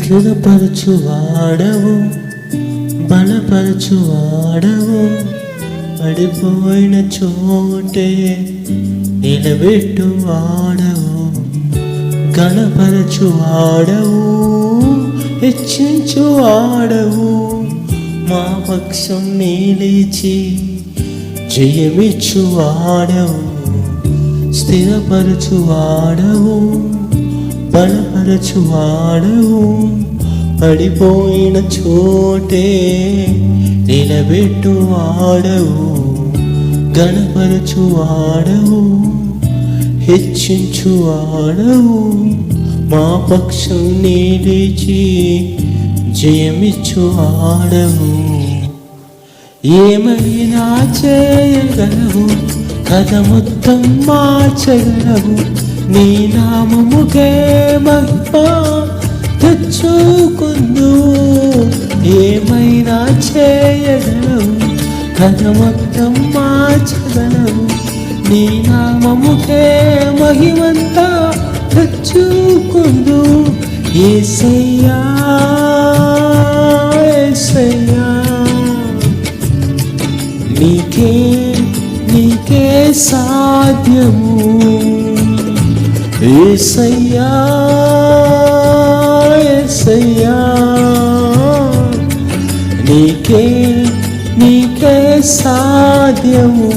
స్థిరపరచువాడవు, బలపరచువాడవు, పడిపోయిన చోటే నిలబెట్టువాడవు, గణపరచువాడవు, హెచ్చించువాడవు, మా పక్షం నిలిచి జయమిచ్చువాడవు, స్థిరపరచువాడవు, బలపరచువాడవు, పడిపోయిన చోటే నిలబెట్టువాడవు, గణపరచువాడవు, హెచ్చించువాడవు, మా పక్షం నిలిచి జయమిచ్చువాడవు. ఏమైనా చేయగలవు, కథ మొత్తం మార్చగలవు, నీ నామముకే మహిమ తెచ్చుకుందు. ఏమైనా చేయగలవు, కథ మొత్తం మార్చగలవు, నీ నామముకే మహిమంతా తెచ్చుకుందు. యేసయ్యా యేసయ్యా, నీకే నీకే సాధ్యము. యేసయ్యా యేసయ్యా, నీకే నీకే సాధ్యము.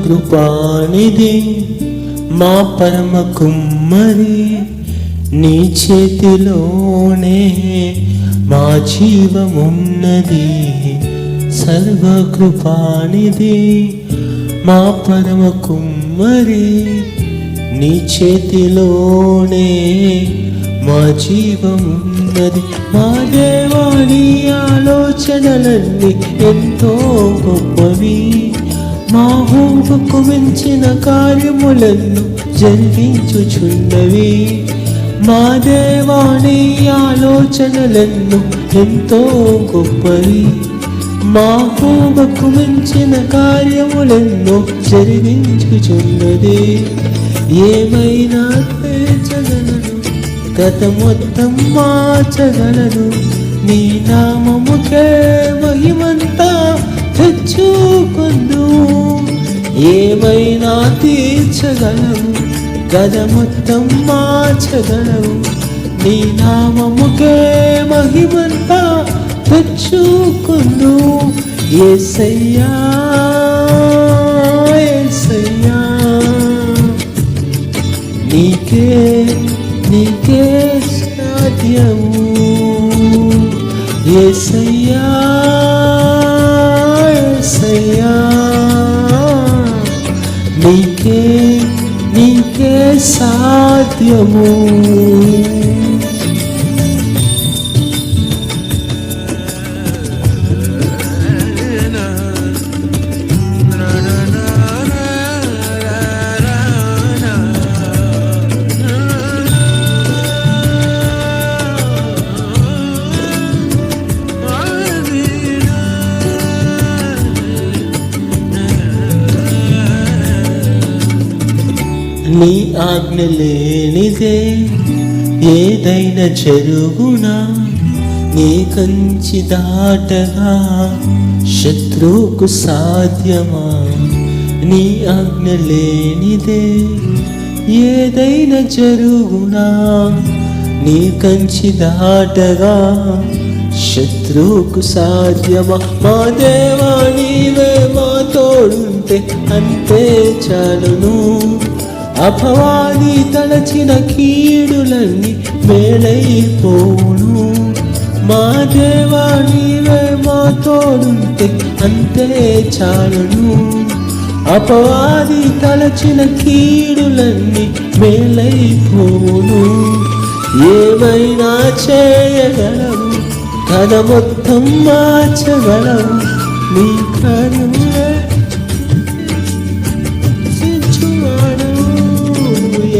సర్వకృపానిధి మా పరమ కుమ్మరి, నీ చేతిలోనే మా జీవమున్నది. సర్వకృపానిధి మా పరమ కుమ్మరి, నీ చేతిలోనే మా జీవమున్నది. మా దేవాని ఆలోచనలన్నీ ఎంతో గొప్పవి, మా ఊహకు మించిన కార్యములను జరిగించుచున్నవి. మా దేవాని ఆలోచనలను ఎంతో గొప్పవి, మా ఊహకు మించిన కార్యములను జరిగించుచున్నది. ఏమైనా తీర్చగలను, గత మొత్తం మార్చగలను, నీ నామముకే మహిమంతా తెచ్చుకుందు. ఏమైనా తీర్చగలవు, గద మొత్తం మార్చగలవు, నీ నామముకే మహిమంతా తెచ్చుకుందు. యేసయ్యా యేసయ్యా, నీకే నీకే సాధ్యము. యేసయ్యా యేసయ్యా, నీకే నీకే సాధ్యము. నీ ఆజ్ఞ లేనిదే ఏదైనా జరుగునా, నీ కంచి దాటగా శత్రువుకు సాధ్యమా. నీ ఆజ్ఞ లేనిదే ఏదైనా జరుగునా, నీ కంచి దాటగా శత్రువుకు సాధ్యమా. మా దేవా నీవే మా తోడుంటే అంతే చాలును. అపవాది తలచిన కీడులన్నీ మేలైపోను. మా దేవా నీవే మా తోడుంటే అంతే చాలును. అపవాది తలచిన కీడులన్నీ మేలైపోను. ఏమైనా చేయగలవు, కథ మొత్తం మార్చగలవు. నీ కరుణే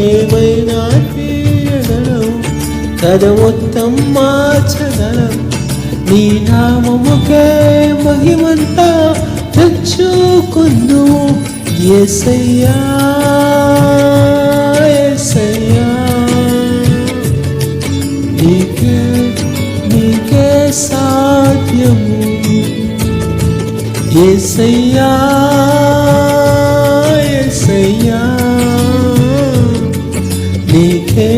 ఏమైనా చేయగలవు, కథ మొత్తం మార్చగలవు. నీ నామముకే మహిమంతా తెచ్చుకుందు. యేసయ్యా యేసయ్యా నీకే నీకే సాధ్యము. యేసయ్యా యేసయ్యా నీకే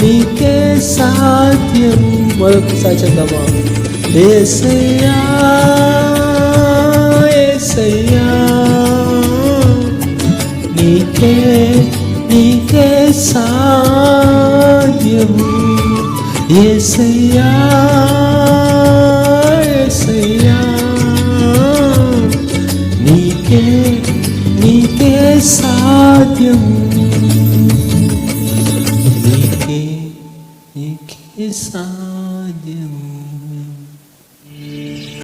నీకే సాధ్యము. మరొకసారి చదవమా. యేసయ్యా యేసయ్యా నీకే నీకే సాధ్యము. యేసయ్యా